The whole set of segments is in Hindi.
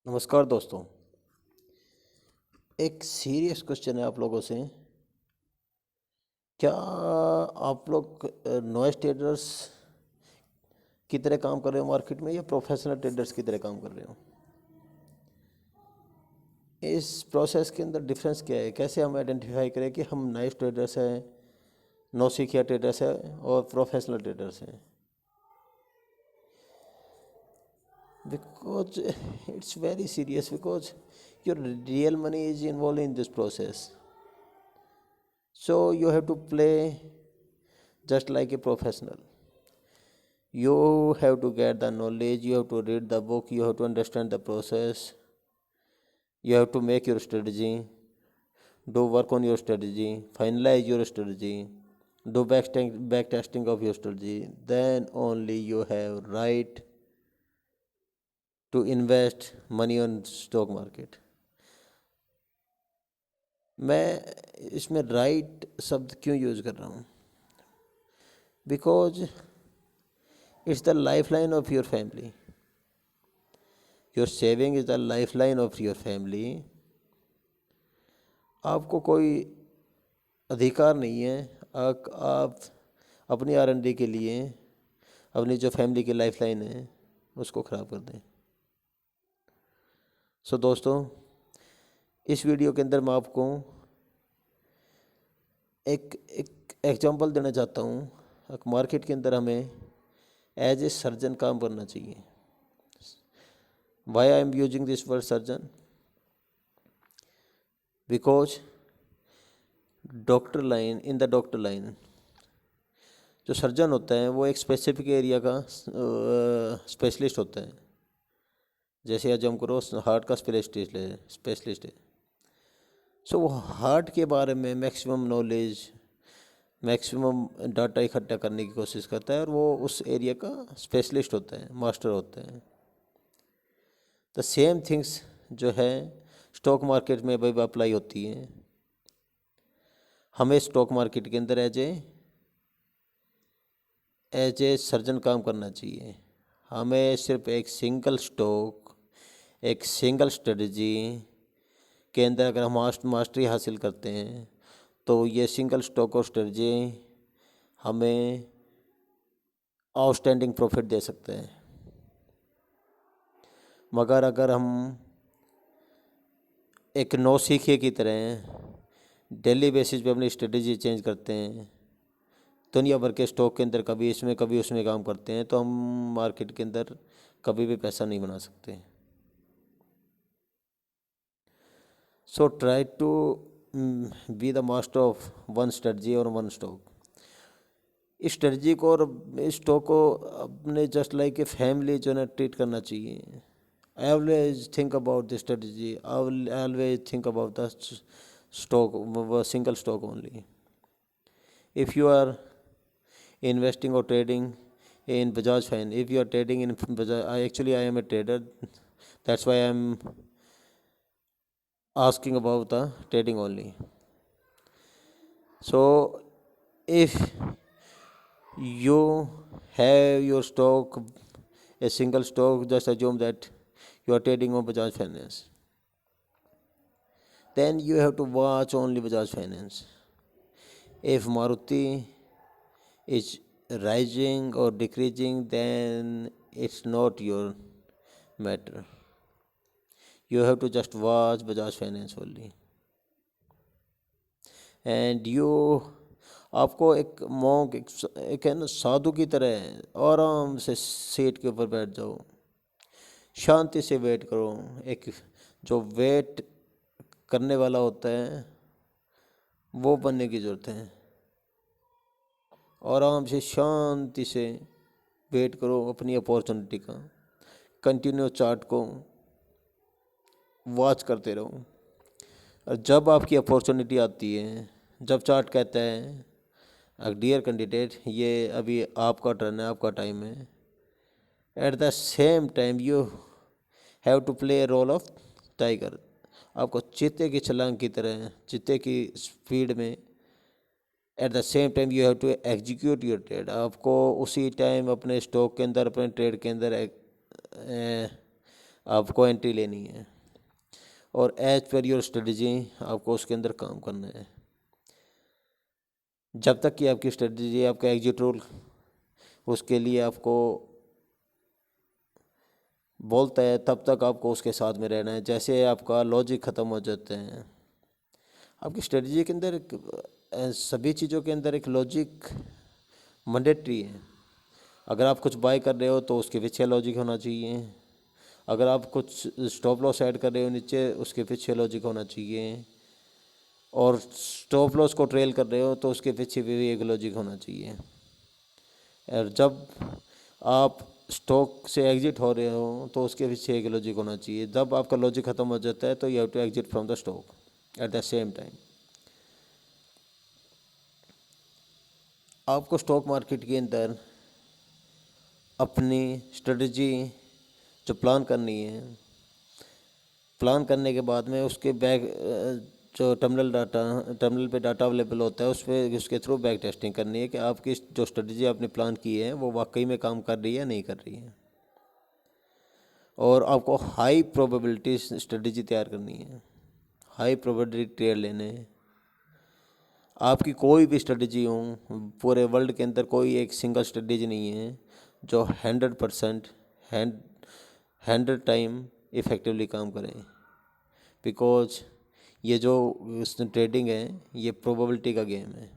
नमस्कार दोस्तों। एक सीरियस क्वेश्चन है आप लोगों से। क्या आप लोग नॉइज ट्रेडर्स की तरह काम कर रहे हो मार्केट में या प्रोफेशनल ट्रेडर्स की तरह काम कर रहे हो? इस प्रोसेस के अंदर डिफरेंस क्या है? कैसे हम आइडेंटिफाई करें कि हम नॉइज ट्रेडर्स हैं, नौसिखिया ट्रेडर्स हैं और प्रोफेशनल ट्रेडर्स हैं? Because it's very serious, because your real money is involved in this process. So you have to play just like a professional. You have to get the knowledge, you have to read the book, you have to understand the process, you have to make your strategy, do work on your strategy, finalize your strategy, do back testing of your strategy. Then only you have right to invest money on stock market. मैं इसमें राइट शब्द क्यों यूज़ कर रहा हूँ? Because it's the life line of your family. Your saving is the life line of your family. आपको कोई अधिकार नहीं है आप अपनी R&D के लिए अपनी जो फैमिली की लाइफ लाइन है उसको ख़राब कर दें. सो दोस्तों, इस वीडियो के अंदर मैं आपको एक एग्जांपल देना चाहता हूँ. एक मार्केट के अंदर हमें एज ए सर्जन काम करना चाहिए. Why I am using this word surgeon? Because doctor line, in the doctor line जो सर्जन होता है वो एक स्पेसिफिक एरिया का स्पेशलिस्ट होता है. जैसे आज हम करो हार्ट का स्पेशलिस्ट है. सो वो हार्ट के बारे में मैक्सिमम नॉलेज, मैक्सिमम डाटा इकट्ठा करने की कोशिश करता है और वो उस एरिया का स्पेशलिस्ट होता है, मास्टर होता है. द सेम थिंग्स जो है स्टॉक मार्केट में भी अप्लाई होती हैं. हमें स्टॉक मार्केट के अंदर एज ए सर्जन काम करना चाहिए. हमें सिर्फ एक सिंगल स्टॉक, एक सिंगल स्ट्रेटजी के अंदर अगर हम मास्टरी हासिल करते हैं तो ये सिंगल स्टॉक और स्ट्रेटजी हमें आउटस्टैंडिंग प्रॉफिट दे सकते हैं. मगर अगर हम एक नौसिखिए की तरह डेली बेसिस पे अपनी स्ट्रेटजी चेंज करते हैं, दुनिया भर के स्टॉक के अंदर कभी इसमें कभी उसमें काम करते हैं, तो हम मार्केट के अंदर कभी भी पैसा नहीं बना सकते. So try to be the master of one strategy और वन स्टॉक. इस स्ट्रेटजी को और इस स्टॉक को अपने जस्ट लाइक ए फैमिली जो है ट्रीट करना चाहिए. I always think about the strategy. I will always think about the stock, single stock only. If you are investing or trading in Bajaj Finance, if you are trading in Bajaj, I am a trader. That's why I am asking about the trading only. So, if you have your stock, a single stock, just assume that you are trading on Bajaj Finance. Then you have to watch only Bajaj Finance. If Maruti is rising or decreasing, then it's not your matter. You have to just watch Bajaj Finance only. And आपको एक मॉन्क, एक है ना साधु की तरह आराम से सीट के ऊपर बैठ जाओ, शांति से वेट करो. एक जो वेट करने वाला होता है वो बनने की ज़रूरत है. आराम से शांति से वेट करो अपनी अपॉर्चुनिटी का. कंटिन्यू चार्ट को वॉच करते रहो. और जब आपकी अपॉर्चुनिटी आती है, जब चार्ट कहता है डियर कैंडिडेट ये अभी आपका टर्न है, आपका टाइम है, at the same time you have to play role of tiger. आपको चीते की छलांग की तरह, चीते की स्पीड में at the same time you have to execute your trade. आपको उसी टाइम अपने स्टॉक के अंदर, अपने ट्रेड के अंदर आपको एंट्री लेनी है और एज पर योर स्ट्रेटजी आपको उसके अंदर काम करना है। जब तक कि आपकी स्ट्रेटजी आपका एग्जिट रोल उसके लिए आपको बोलता है तब तक आपको उसके साथ में रहना है। जैसे आपका लॉजिक ख़त्म हो जाते हैं, आपकी स्ट्रेटजी के अंदर सभी चीज़ों के अंदर एक लॉजिक मैंडेटरी है। अगर आप कुछ बाय कर रहे हो तो उसके पीछे लॉजिक होना चाहिए, अगर आप कुछ स्टॉप लॉस ऐड कर रहे हो नीचे उसके पीछे लॉजिक होना चाहिए, और स्टॉप लॉस को ट्रेल कर रहे हो तो उसके पीछे भी एक लॉजिक होना चाहिए। और जब आप स्टॉक से एग्जिट हो रहे हो तो उसके पीछे एक लॉजिक होना चाहिए। जब आपका लॉजिक ख़त्म हो जाता है तो you have to exit from the stock at the same time. आपको स्टॉक मार्केट के अंदर अपनी स्ट्रेटजी जो प्लान करनी है, प्लान करने के बाद में उसके बैक जो टर्मिनल पे डाटा अवेलेबल होता है उस पर उसके थ्रू बैक टेस्टिंग करनी है कि आपकी जो स्ट्रेटजी आपने प्लान की है वो वाकई में काम कर रही है या नहीं कर रही है। और आपको हाई प्रोबेबिलिटी स्ट्रेटजी तैयार करनी है, हाई प्रोबेबिलिटी ट्रेड लेने हैं। आपकी कोई भी स्ट्रेटजी हो, पूरे वर्ल्ड के अंदर कोई एक सिंगल स्ट्रेटजी नहीं है जो 100% 100 टाइम इफ़ेक्टिवली काम करे। बिकॉज ये जो ट्रेडिंग है ये प्रोबेबिलिटी का गेम है।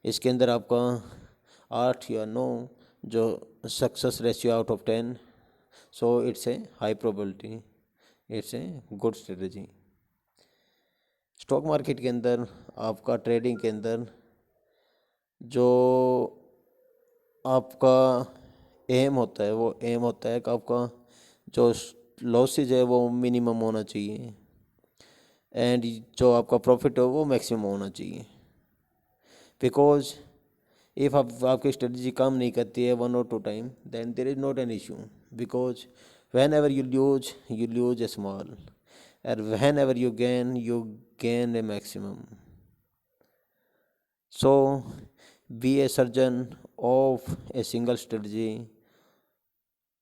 इसके अंदर आपका 8 या 9 जो success ratio out of 10, so it's a high probability, it's a good strategy. Stock market के अंदर आपका ट्रेडिंग के अंदर जो आपका एम होता है वो एम होता है कि आपका जो लॉसेज है वो मिनिमम होना चाहिए एंड जो आपका प्रॉफिट हो वो मैक्सिमम होना चाहिए। बिकॉज इफ़ आपकी स्ट्रेटजी काम नहीं करती है 1 or 2 time then there is not an issue. Because whenever you lose a small and whenever you gain a maximum. So be a surgeon of a single strategy,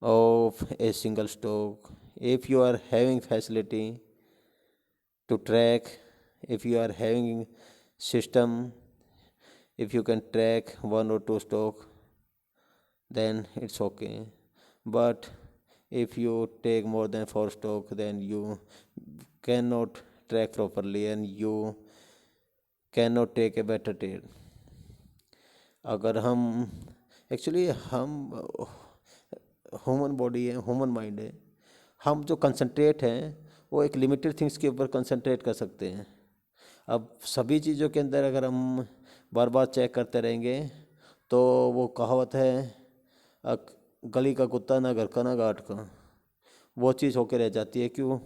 of a single stock. If you are having facility to track, if you are having system, if you can track 1 or 2 stock, then it's okay. But if you take more than 4 stock then you cannot track properly and you cannot take a better trade. अगर हम एक्चुअली हम ह्यूमन बॉडी है, ह्यूमन माइंड है, हम जो कंसंट्रेट हैं वो एक लिमिटेड थिंग्स के ऊपर कंसंट्रेट कर सकते हैं। अब सभी चीज़ों के अंदर अगर हम बार बार चेक करते रहेंगे तो वो कहावत है गली का कुत्ता ना घर का ना घाट का, वो चीज़ होके रह जाती है। क्यों?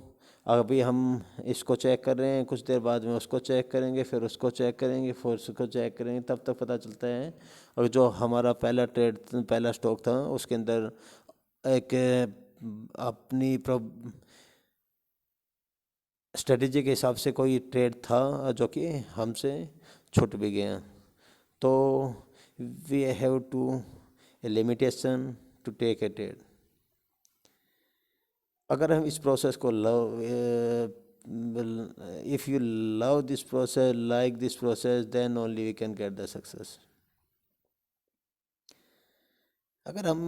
अभी हम इसको चेक कर रहे हैं, कुछ देर बाद में उसको चेक करेंगे, फिर उसको चेक करेंगे, फिर उसको चेक करेंगे, तब तक पता चलता है। और जो हमारा पहला स्टॉक था उसके अंदर एक अपनी स्ट्रेटजी के हिसाब से कोई ट्रेड था जो कि हमसे छूट भी गया। तो we have to a limitation to take a trade. अगर हम इस प्रोसेस को love, if you love this process, like this process, then only we can get the success. अगर हम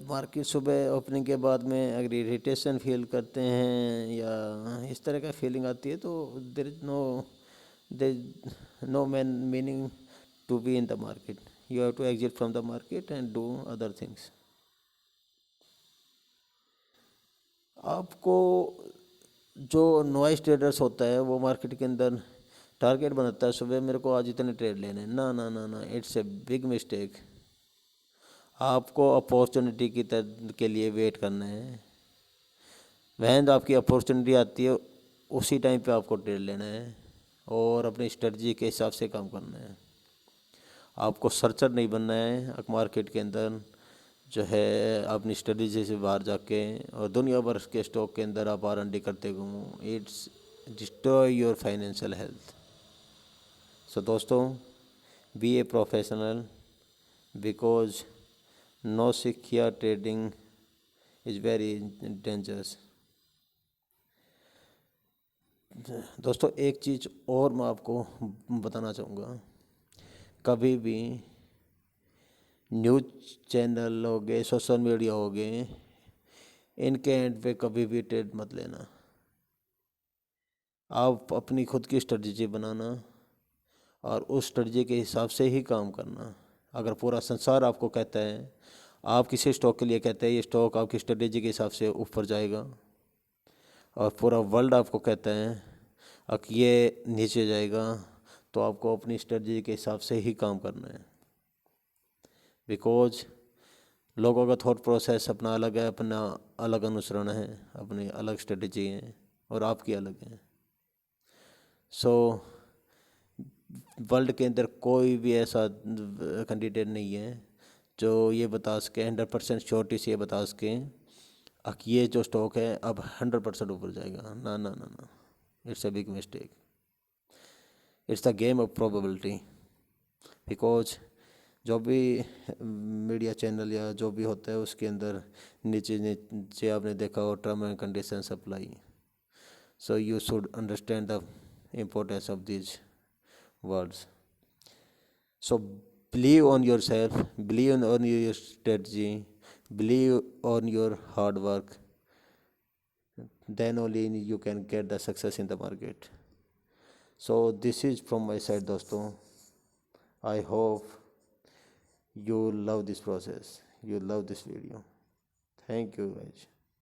मार्केट सुबह ओपनिंग के बाद में अगर इरिटेशन फील करते हैं या इस तरह का फीलिंग आती है तो there no meaning to be in the market. You have to exit from the market and do other things. आपको जो नॉइस ट्रेडर्स होता है वो मार्केट के अंदर टारगेट बनाता है सुबह मेरे को आज इतने ट्रेड लेने, ना ना ना ना, इट्स ए बिग मिस्टेक। आपको अपॉर्चुनिटी के लिए वेट करना है। वह जो आपकी अपॉर्चुनिटी आती है उसी टाइम पे आपको ट्रेड लेना है और अपनी स्ट्रेटजी के हिसाब से काम करना है। आपको सर्चर नहीं बनना है मार्केट के अंदर जो है अपनी स्ट्रेटजी से बाहर जाके और दुनिया भर के स्टॉक के अंदर आप R&D करते घूमो। It's destroy your financial health. So दोस्तों, be a professional because no secure trading is very dangerous. दोस्तों एक चीज़ और मैं आपको बताना चाहूँगा, कभी भी न्यूज़ चैनल हो गए, सोशल मीडिया हो गए, इनके एंड पे कभी भी ट्रेड मत लेना। आप अपनी खुद की स्ट्रेटजी बनाना और उस स्ट्रेटजी के हिसाब से ही काम करना। अगर पूरा संसार आपको कहता है, आप किसी स्टॉक के लिए कहते हैं ये स्टॉक आपकी स्ट्रेटजी के हिसाब से ऊपर जाएगा, और पूरा वर्ल्ड आपको कहता है कि ये नीचे जाएगा, तो आपको अपनी स्ट्रेटजी के हिसाब से ही काम करना है। बिकॉज लोगों का थॉट प्रोसेस अपना अलग है, अपना अलग अनुसरण है, अपनी अलग स्ट्रेटजी है, और आपकी अलग है। सो वर्ल्ड के अंदर कोई भी ऐसा कैंडिडेट नहीं है जो ये बता सके 100% श्योरिटी से ये बता सके कि ये जो स्टॉक है अब 100% ऊपर जाएगा। ना ना ना ना, it's a big mistake. It's the game of probability. Because जो भी मीडिया चैनल या जो भी होता है उसके अंदर नीचे नीचे आपने देखा हो term and conditions apply. So you should understand the importance of these words. So believe on yourself, believe on your strategy, believe on your hard work. Then only you can get the success in the market. So this is from my side, दोस्तों. I hope you love this process. You love this video. Thank you guys.